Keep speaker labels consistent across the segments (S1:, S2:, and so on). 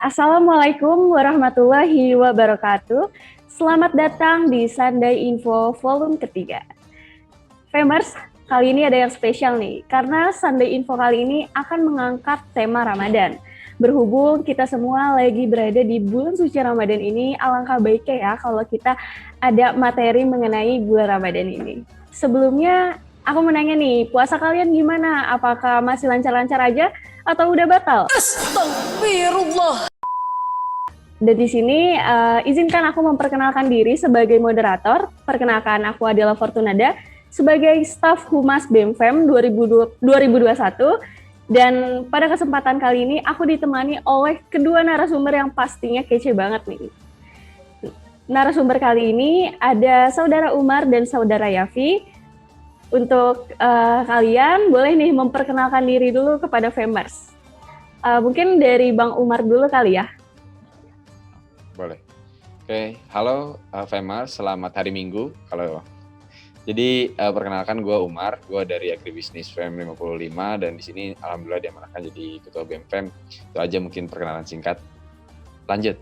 S1: Assalamualaikum warahmatullahi wabarakatuh. Selamat datang di Sunday Info volume ketiga. Famers, kali ini ada yang spesial nih, karena Sunday Info kali ini akan mengangkat tema Ramadan. Berhubung kita semua lagi berada di bulan suci Ramadan ini, alangkah baiknya ya kalau kita ada materi mengenai bulan Ramadan ini. Sebelumnya, aku mau nanya nih, puasa kalian gimana? Apakah masih lancar-lancar aja atau udah batal?
S2: Astagfirullah.
S1: Dan di sini izinkan aku memperkenalkan diri sebagai moderator. Perkenalkan, aku adalah Fortunada sebagai staf Humas BEM-FEM 2021. Dan pada kesempatan kali ini aku ditemani oleh kedua narasumber yang pastinya kece banget nih. Narasumber kali ini ada Saudara Umar dan Saudara Yafi. Untuk kalian boleh nih memperkenalkan diri dulu kepada Famers. Mungkin dari Bang Umar dulu kali ya.
S3: Boleh. Oke, halo Famers, selamat hari Minggu. Jadi perkenalkan gue Umar, gue dari Agribisnis FEM 55 dan di sini alhamdulillah diamanahkan jadi ketua BEM-FEM. Itu aja mungkin perkenalan singkat. Lanjut.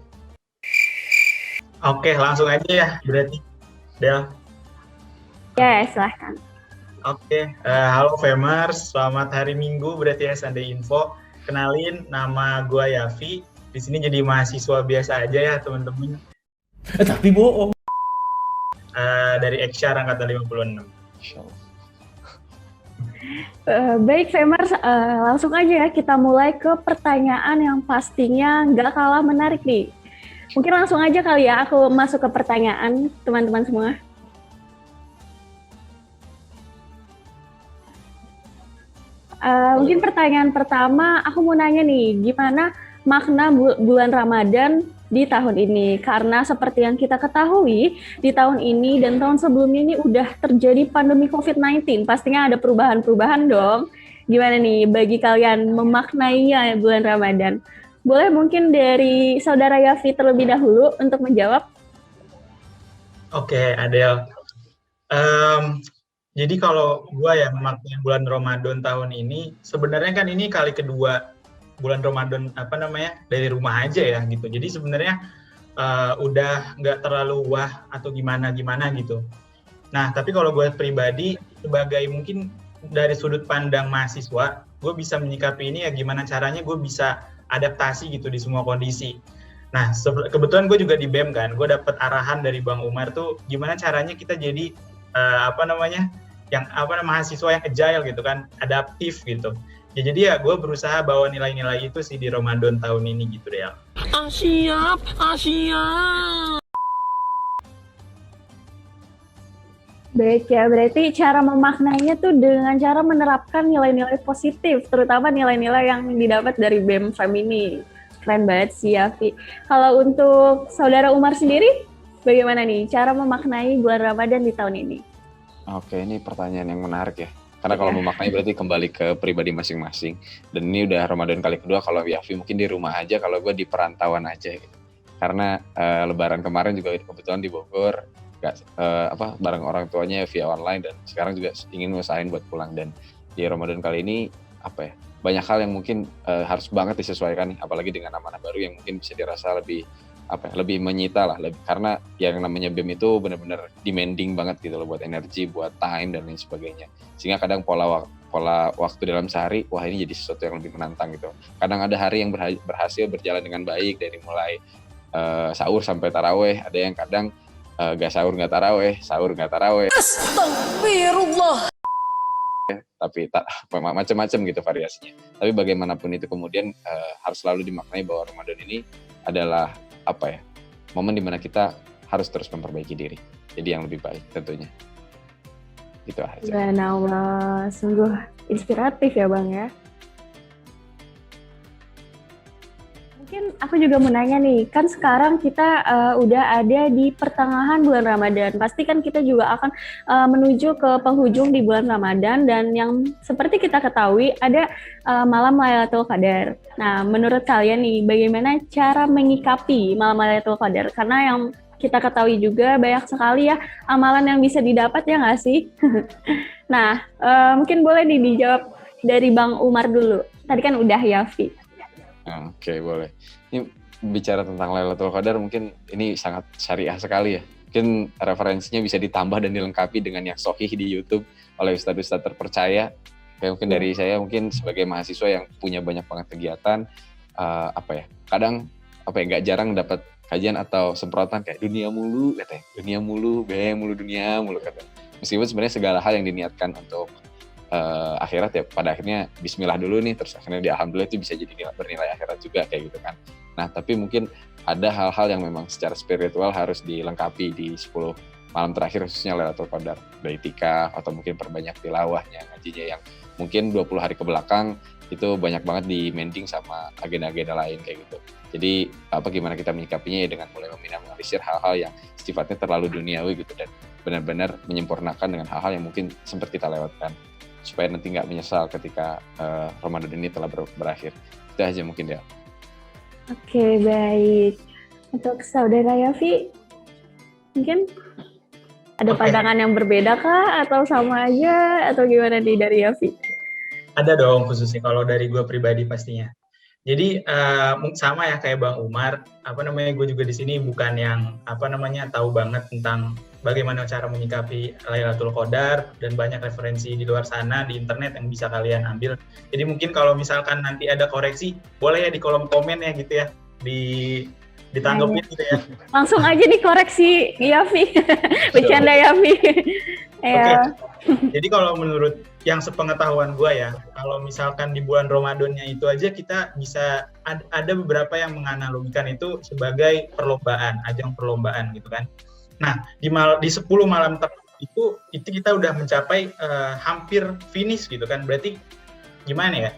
S4: Oke, langsung aja ya berarti. Del.
S1: Ya, silahkan.
S4: Oke, halo Famers, selamat hari Minggu berarti ya Sunday Info. Kenalin, nama gue Yafi. Di sini jadi mahasiswa biasa aja ya teman-teman.
S2: Tapi bohong.
S4: Dari Eksyar angkatan 56.
S3: Insyaallah.
S1: Baik Famers, langsung aja ya kita mulai ke pertanyaan yang pastinya nggak kalah menarik nih. Mungkin langsung aja kali ya aku masuk ke pertanyaan teman-teman semua. Mungkin pertanyaan pertama aku mau nanya nih, gimana makna bulan Ramadan di tahun ini? Karena seperti yang kita ketahui, di tahun ini dan tahun sebelumnya ini udah terjadi pandemi COVID-19. Pastinya ada perubahan-perubahan dong. Gimana nih bagi kalian memaknainya bulan Ramadan? Boleh mungkin dari Saudara Yafi terlebih dahulu untuk menjawab?
S4: Oke, Adel. Jadi kalau gue ya memaknai bulan Ramadan tahun ini, sebenarnya kan ini kali kedua bulan Ramadan dari rumah aja ya gitu. Jadi sebenarnya udah nggak terlalu wah atau gimana gitu. Nah tapi kalau gue pribadi sebagai mungkin dari sudut pandang mahasiswa, gue bisa menyikapi ini ya gimana caranya gue bisa adaptasi gitu di semua kondisi. Nah kebetulan gue juga di BEM kan, gue dapet arahan dari Bang Umar tuh gimana caranya kita jadi mahasiswa yang agile gitu kan, adaptif gitu. Ya jadi ya gue berusaha bawa nilai-nilai itu sih di Ramadan tahun ini gitu deh.
S2: Siap.
S1: Baik ya, berarti cara memaknainya tuh dengan cara menerapkan nilai-nilai positif, terutama nilai-nilai yang didapat dari BEM-FEM ini. Keren banget sih Yafi. Kalau untuk Saudara Umar sendiri, bagaimana nih cara memaknai bulan Ramadan di tahun ini?
S3: Oke, ini pertanyaan yang menarik ya. Karena kalau memaknai berarti kembali ke pribadi masing-masing. Dan ini udah Ramadan kali kedua, kalau Yafi mungkin di rumah aja, kalau gue di perantauan aja gitu. Karena Lebaran kemarin juga kebetulan di Bogor, bareng orang tuanya via online, dan sekarang juga ingin usahain buat pulang. Dan di Ramadan kali ini banyak hal yang mungkin harus banget disesuaikan nih, apalagi dengan amanah baru yang mungkin bisa dirasa lebih menyita lah, karena yang namanya BEM itu benar-benar demanding banget gitu loh, buat energi, buat time dan lain sebagainya, sehingga kadang pola waktu dalam sehari, wah ini jadi sesuatu yang lebih menantang gitu. Kadang ada hari yang berhasil berjalan dengan baik dari mulai sahur sampai taraweh, ada yang kadang gak sahur gak taraweh, sahur gak taraweh.
S2: Astagfirullah.
S3: Tapi macam-macam gitu variasinya. Tapi bagaimanapun itu kemudian harus selalu dimaknai bahwa Ramadan ini adalah momen dimana kita harus terus memperbaiki diri, jadi yang lebih baik tentunya. Gitu aja.
S1: Subhanallah, sungguh inspiratif ya Bang ya. Mungkin aku juga mau nanya nih, kan sekarang kita udah ada di pertengahan bulan Ramadan. Pasti kan kita juga akan menuju ke penghujung di bulan Ramadan, dan yang seperti kita ketahui ada malam Lailatul Qadar. Nah, menurut kalian nih, bagaimana cara mengikapi malam Lailatul Qadar? Karena yang kita ketahui juga banyak sekali ya amalan yang bisa didapat, ya nggak sih? Nah, mungkin boleh dijawab dari Bang Umar dulu. Tadi kan udah Yafi.
S3: Oke, boleh. Ini bicara tentang Lailatul Qadar mungkin ini sangat syariah sekali ya. Mungkin referensinya bisa ditambah dan dilengkapi dengan yang sahih di YouTube oleh ustadz-ustadz terpercaya. Kayak mungkin dari saya mungkin sebagai mahasiswa yang punya banyak banget kegiatan, kadang nggak jarang dapat kajian atau semprotan kayak dunia mulu katanya, dunia mulu, dunia mulu katanya. Meskipun sebenarnya segala hal yang diniatkan untuk akhirat ya pada akhirnya bismillah dulu nih, terus akhirnya alhamdulillah itu bisa jadi bernilai akhirat juga kayak gitu kan. Nah tapi mungkin ada hal-hal yang memang secara spiritual harus dilengkapi di 10 malam terakhir khususnya Lailatul Qadar, dari itikaf atau mungkin perbanyak tilawahnya, ngajinya yang mungkin 20 hari ke belakang itu banyak banget di mending sama agenda-agenda lain kayak gitu. Jadi gimana kita menyikapinya ya dengan mulai meminimalisir hal-hal yang sifatnya terlalu duniawi gitu dan benar-benar menyempurnakan dengan hal-hal yang mungkin sempat kita lewatkan supaya nanti nggak menyesal ketika Ramadan ini telah berakhir. Itu aja mungkin ya.
S1: Oke, baik. Untuk saudara Yafi, mungkin ada pandangan yang berbeda kah? Atau sama aja? Atau gimana nih dari Yafi?
S4: Ada dong, khususnya kalau dari gue pribadi pastinya. Jadi sama ya kayak Bang Umar, gue juga di sini bukan yang tahu banget tentang bagaimana cara menyikapi Lailatul Qadar dan banyak referensi di luar sana di internet yang bisa kalian ambil. Jadi mungkin kalau misalkan nanti ada koreksi, boleh ya di kolom komen ya gitu ya, ditanggapin gitu ya.
S1: Langsung aja dikoreksi Yafi, bercanda Yafi.
S4: Oke. Jadi kalau menurut yang sepengetahuan gue ya, kalau misalkan di bulan Ramadannya itu aja kita bisa ada beberapa yang menganalogikan itu sebagai perlombaan, ajang perlombaan gitu kan. Nah, di 10 malam itu kita udah mencapai hampir finish gitu kan. Berarti gimana ya?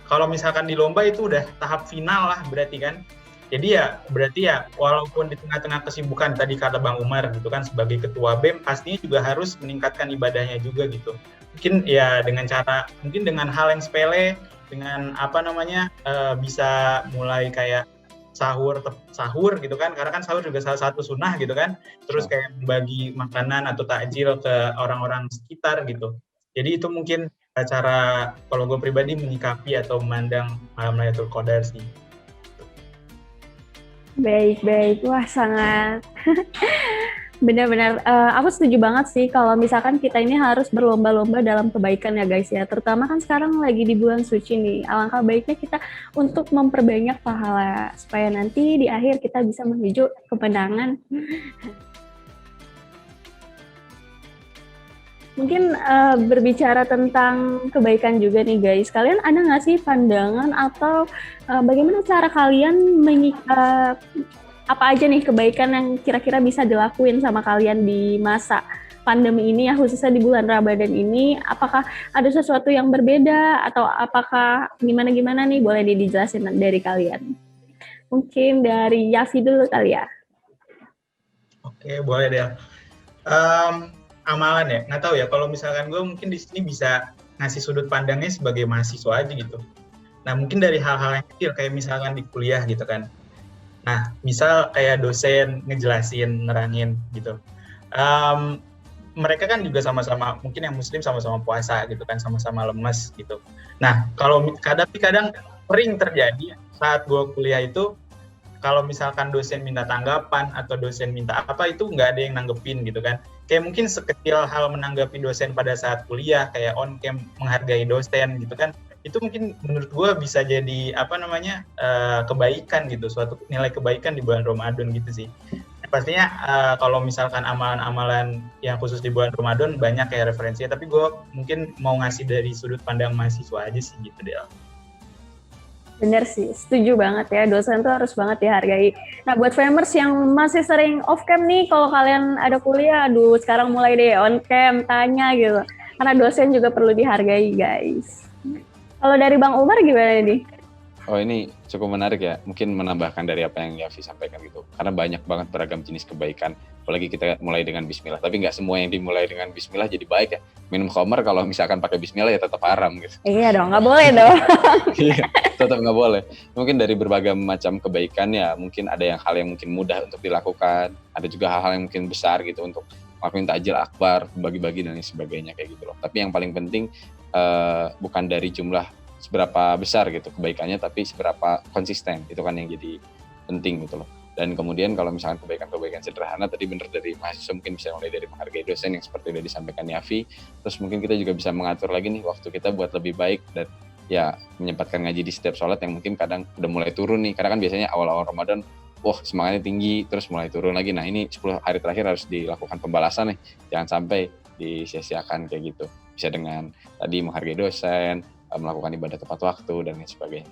S4: Kalau misalkan di lomba itu udah tahap final lah berarti kan. Jadi berarti walaupun di tengah-tengah kesibukan tadi kata Bang Umar gitu kan sebagai ketua BEM pastinya juga harus meningkatkan ibadahnya juga gitu. Mungkin ya dengan hal yang sepele, dengan bisa mulai kayak sahur gitu kan, karena kan sahur juga salah satu sunnah gitu kan, terus kayak membagi makanan atau takjil ke orang-orang sekitar gitu. Jadi itu mungkin cara kalau gue pribadi menyikapi atau memandang malam Lailatul Qadar sih.
S1: Baik, wah sangat benar-benar aku setuju banget sih kalau misalkan kita ini harus berlomba-lomba dalam kebaikan ya guys ya, terutama kan sekarang lagi di bulan suci nih, alangkah baiknya kita untuk memperbanyak pahala supaya nanti di akhir kita bisa menuju kemenangan. Mungkin berbicara tentang kebaikan juga nih guys, kalian ada nggak sih pandangan atau bagaimana cara kalian apa aja nih kebaikan yang kira-kira bisa dilakuin sama kalian di masa pandemi ini ya, khususnya di bulan Ramadan ini, apakah ada sesuatu yang berbeda atau apakah gimana-gimana nih, boleh dijelasin dari kalian. Mungkin dari Yafi dulu kali ya.
S4: Oke, boleh deh. Amalan ya, nggak tahu ya. Kalau misalkan gue mungkin di sini bisa ngasih sudut pandangnya sebagai mahasiswa aja gitu. Nah mungkin dari hal-hal yang kecil kayak misalkan di kuliah gitu kan. Nah misal kayak dosen ngejelasin, nerangin gitu. Mereka kan juga sama-sama mungkin yang muslim sama-sama puasa gitu kan, sama-sama lemes gitu. Nah kadang sering terjadi saat gue kuliah itu, kalau misalkan dosen minta tanggapan atau dosen minta apa itu nggak ada yang nanggepin gitu kan. Kayak mungkin sekecil hal menanggapi dosen pada saat kuliah, kayak on cam menghargai dosen gitu kan. Itu mungkin menurut gue bisa jadi kebaikan gitu, suatu nilai kebaikan di bulan Ramadan gitu sih. Pastinya kalau misalkan amalan-amalan yang khusus di bulan Ramadan banyak kayak referensinya, tapi gue mungkin mau ngasih dari sudut pandang mahasiswa aja sih gitu deh.
S1: Bener sih, setuju banget ya, dosen tuh harus banget dihargai. Nah buat famers yang masih sering off cam nih, kalau kalian ada kuliah, sekarang mulai deh on cam, tanya gitu. Karena dosen juga perlu dihargai guys. Kalau dari Bang Umar gimana nih?
S3: Oh ini cukup menarik ya, mungkin menambahkan dari apa yang Yafi sampaikan gitu. Karena banyak banget beragam jenis kebaikan, apalagi kita mulai dengan bismillah. Tapi nggak semua yang dimulai dengan bismillah jadi baik ya. Minum khamar kalau misalkan pakai bismillah ya tetap haram gitu.
S1: Iya dong, nggak boleh dong.
S3: Iya, tetap nggak boleh. Mungkin dari berbagai macam kebaikan ya, mungkin ada hal yang mungkin mudah untuk dilakukan. Ada juga hal-hal yang mungkin besar gitu untuk ngelakuin takjil akbar, bagi-bagi dan lain sebagainya kayak gitu loh. Tapi yang paling penting bukan dari jumlah seberapa besar gitu kebaikannya, tapi seberapa konsisten, itu kan yang jadi penting gitu loh. Dan kemudian kalau misalkan kebaikan-kebaikan sederhana tadi bener dari mahasiswa mungkin bisa mulai dari menghargai dosen yang seperti udah disampaikan Yafi. Terus mungkin kita juga bisa mengatur lagi nih waktu kita buat lebih baik dan ya menyempatkan ngaji di setiap sholat yang mungkin kadang udah mulai turun nih. Karena kan biasanya awal-awal Ramadan wah semangatnya tinggi terus mulai turun lagi. Nah ini 10 hari terakhir harus dilakukan pembalasan nih. Jangan sampai disia-siakan kayak gitu. Bisa dengan tadi menghargai dosen, melakukan ibadah tepat waktu dan lain sebagainya.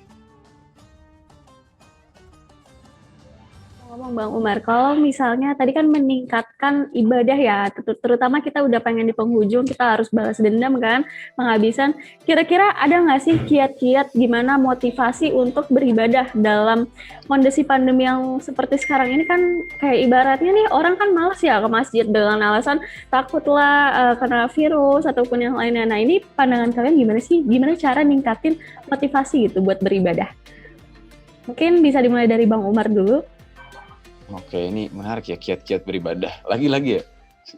S1: Ngomong Bang Umar, kalau misalnya tadi kan meningkatkan ibadah ya, terutama kita udah pengen di penghujung, kita harus balas dendam kan, penghabisan. Kira-kira ada nggak sih kiat-kiat gimana motivasi untuk beribadah dalam kondisi pandemi yang seperti sekarang ini kan kayak ibaratnya nih orang kan malas ya ke masjid dengan alasan takutlah kena virus ataupun yang lainnya. Nah ini pandangan kalian gimana sih? Gimana cara ningkatin motivasi gitu buat beribadah? Mungkin bisa dimulai dari Bang Umar dulu.
S3: Oke, ini menarik ya kiat-kiat beribadah. Lagi-lagi ya,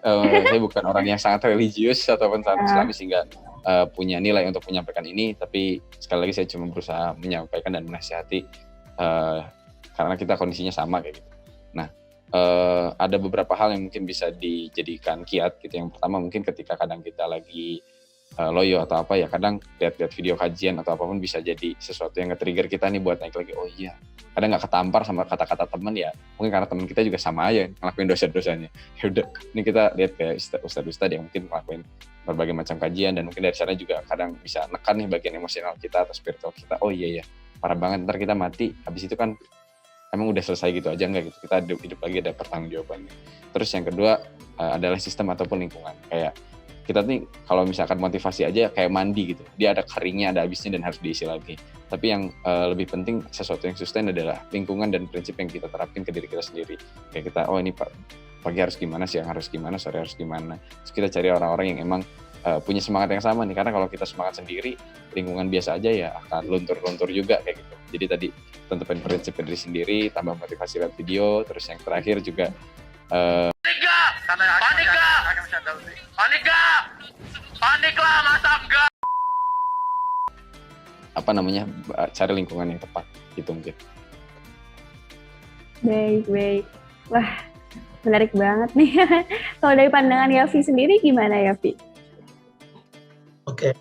S3: saya bukan orang yang sangat religius ataupun sangat Islami sehingga punya nilai untuk menyampaikan ini. Tapi sekali lagi saya cuma berusaha menyampaikan dan menasihati karena kita kondisinya sama kayak gitu. Nah, ada beberapa hal yang mungkin bisa dijadikan kiat gitu. Yang pertama mungkin ketika kadang kita lagi loyo atau apa ya, kadang lihat-lihat video kajian atau apapun bisa jadi sesuatu yang nge-trigger kita nih buat naik lagi. Oh iya, kadang nggak ketampar sama kata-kata teman ya, mungkin karena teman kita juga sama aja ngelakuin dosa-dosanya. Ya udah, ini kita lihat kayak ustadz-ustadz yang mungkin ngelakuin berbagai macam kajian dan mungkin dari sana juga kadang bisa nekan nih bagian emosional kita atau spiritual kita. Oh iya ya, parah banget, ntar kita mati, habis itu kan emang udah selesai gitu aja enggak gitu, kita hidup lagi ada pertanggungjawabannya. Terus yang kedua adalah sistem ataupun lingkungan. Kayak kita nih kalau misalkan motivasi aja kayak mandi gitu, dia ada keringnya, ada habisnya dan harus diisi lagi. Tapi yang lebih penting sesuatu yang sustain adalah lingkungan dan prinsip yang kita terapin ke diri kita sendiri. Kayak kita, oh ini pagi harus gimana, siang harus gimana, sore harus gimana. Terus kita cari orang-orang yang emang punya semangat yang sama nih, karena kalau kita semangat sendiri, lingkungan biasa aja ya akan luntur-luntur juga kayak gitu. Jadi tadi tentukan prinsip ke diri sendiri, tambah motivasi lewat video, terus yang terakhir juga paniklah masa enggak cari lingkungan yang tepat gitu mungkin.
S1: Baik. Wah, menarik banget nih. Kalau dari pandangan Yafi sendiri gimana Yafi?
S4: Oke,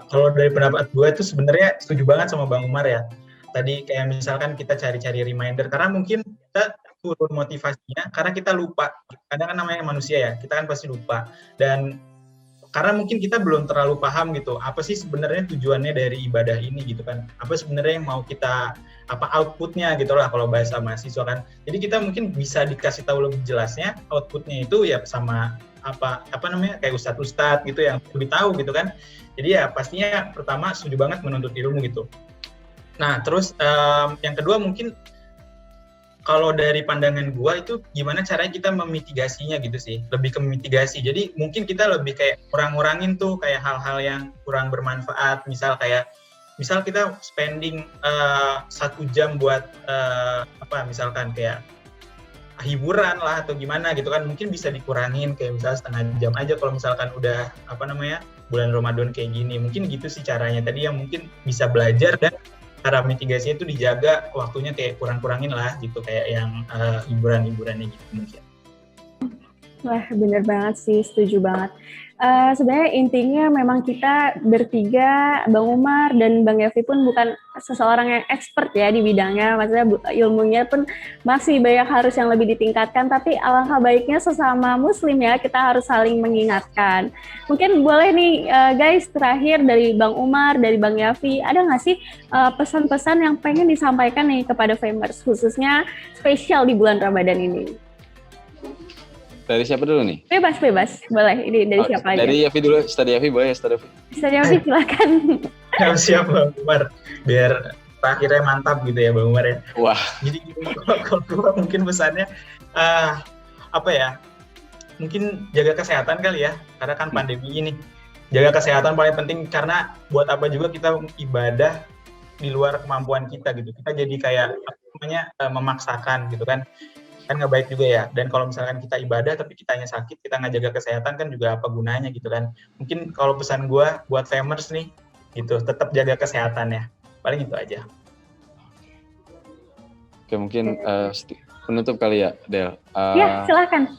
S4: kalau dari pendapat gue itu sebenarnya setuju banget sama Bang Umar ya. Tadi kayak misalkan kita cari-cari reminder, karena mungkin kita turun motivasinya karena kita lupa. Kadang kan namanya manusia ya, kita kan pasti lupa. Dan karena mungkin kita belum terlalu paham gitu, apa sih sebenarnya tujuannya dari ibadah ini gitu kan. Apa sebenarnya yang mau kita, apa outputnya gitu lah kalau bahasa mahasiswa kan. Jadi kita mungkin bisa dikasih tahu lebih jelasnya, outputnya itu ya sama apa namanya kayak ustadz-ustadz gitu yang lebih tahu gitu kan. Jadi ya pastinya pertama setuju banget menuntut ilmu gitu. Nah terus yang kedua mungkin kalau dari pandangan gua itu gimana caranya kita memitigasinya gitu sih, lebih ke mitigasi. Jadi mungkin kita lebih kayak kurang-kurangin tuh kayak hal-hal yang kurang bermanfaat. Misal kita spending 1 jam buat misalkan kayak hiburan lah atau gimana gitu kan, mungkin bisa dikurangin kayak misalnya setengah jam aja kalau misalkan udah bulan Ramadan kayak gini. Mungkin gitu sih caranya. Tadi yang mungkin bisa belajar dan cara mitigasinya itu dijaga waktunya kayak kurang-kurangin lah gitu, kayak yang hiburan-hiburannya gitu mungkin.
S1: Wah, bener banget sih, setuju banget. Sebenarnya intinya memang kita bertiga, Bang Umar dan Bang Yafi pun bukan seseorang yang expert ya di bidangnya, maksudnya ilmunya pun masih banyak harus yang lebih ditingkatkan, tapi alangkah baiknya sesama muslim ya, kita harus saling mengingatkan. Mungkin boleh nih guys, terakhir dari Bang Umar, dari Bang Yafi, ada nggak sih pesan-pesan yang pengen disampaikan nih kepada Famers, khususnya spesial di bulan Ramadan ini?
S3: Dari siapa dulu nih?
S1: Bebas. Boleh. Ini dari siapa aja?
S3: Dari Yafi dulu. Ustadz Yafi boleh ya, Ustadz Yafi?
S1: Ustadz Yafi, silakan.
S4: Siap Bang Umar. Biar akhirnya mantap gitu ya Bang Umar ya.
S3: Wah.
S4: Jadi kalau gue mungkin pesannya mungkin jaga kesehatan kali ya. Karena kan pandemi ini. Jaga kesehatan paling penting, karena buat apa juga kita ibadah di luar kemampuan kita gitu. Kita jadi kayak memaksakan gitu kan nggak baik juga ya. Dan kalau misalkan kita ibadah tapi kitanya sakit, kita nggak jaga kesehatan kan juga apa gunanya gitu kan. Mungkin kalau pesan gue buat Famers nih gitu, tetap jaga kesehatan ya, paling itu aja.
S3: Oke, mungkin penutup kali ya, Del.
S1: Ya, silakan.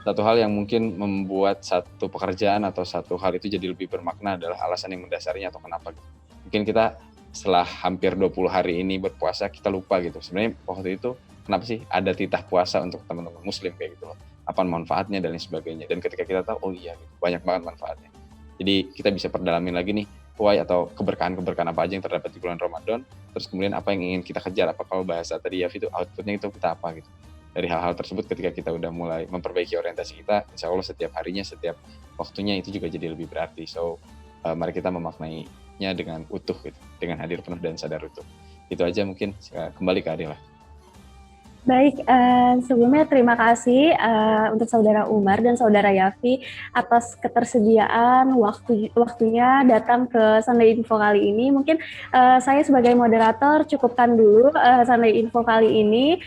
S3: Satu hal yang mungkin membuat satu pekerjaan atau satu hal itu jadi lebih bermakna adalah alasan yang mendasarinya atau kenapa gitu. Mungkin kita setelah hampir 20 hari ini berpuasa, kita lupa gitu. Sebenarnya waktu itu kenapa sih ada titah puasa untuk teman-teman muslim kayak gitu loh. Apa manfaatnya dan lain sebagainya. Dan ketika kita tahu, oh iya gitu, banyak banget manfaatnya. Jadi kita bisa perdalamin lagi nih, why atau keberkahan-keberkahan apa aja yang terdapat di bulan Ramadan. Terus kemudian apa yang ingin kita kejar. Apa kalau bahasa tadi Yafi itu outputnya itu kita apa gitu. Dari hal-hal tersebut ketika kita udah mulai memperbaiki orientasi kita, insya Allah setiap harinya, setiap waktunya itu juga jadi lebih berarti. So, mari kita memaknainya dengan utuh gitu, dengan hadir penuh dan sadar utuh. Itu aja mungkin, kembali ke Adil lah.
S1: Baik, sebelumnya terima kasih untuk Saudara Umar dan Saudara Yafi atas ketersediaan waktunya datang ke Sunday Info kali ini. Mungkin saya sebagai moderator cukupkan dulu Sunday Info kali ini.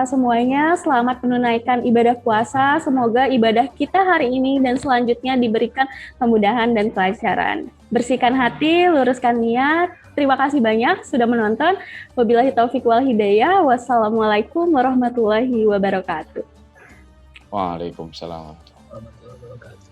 S1: Semuanya selamat menunaikan ibadah puasa. Semoga ibadah kita hari ini dan selanjutnya diberikan kemudahan dan kelancaran. Bersihkan hati, luruskan niat. Terima kasih banyak sudah menonton. Wabillahi taufiq wal hidayah. Wassalamualaikum warahmatullahi wabarakatuh.
S3: Waalaikumsalam.
S4: Warahmatullahi wabarakatuh.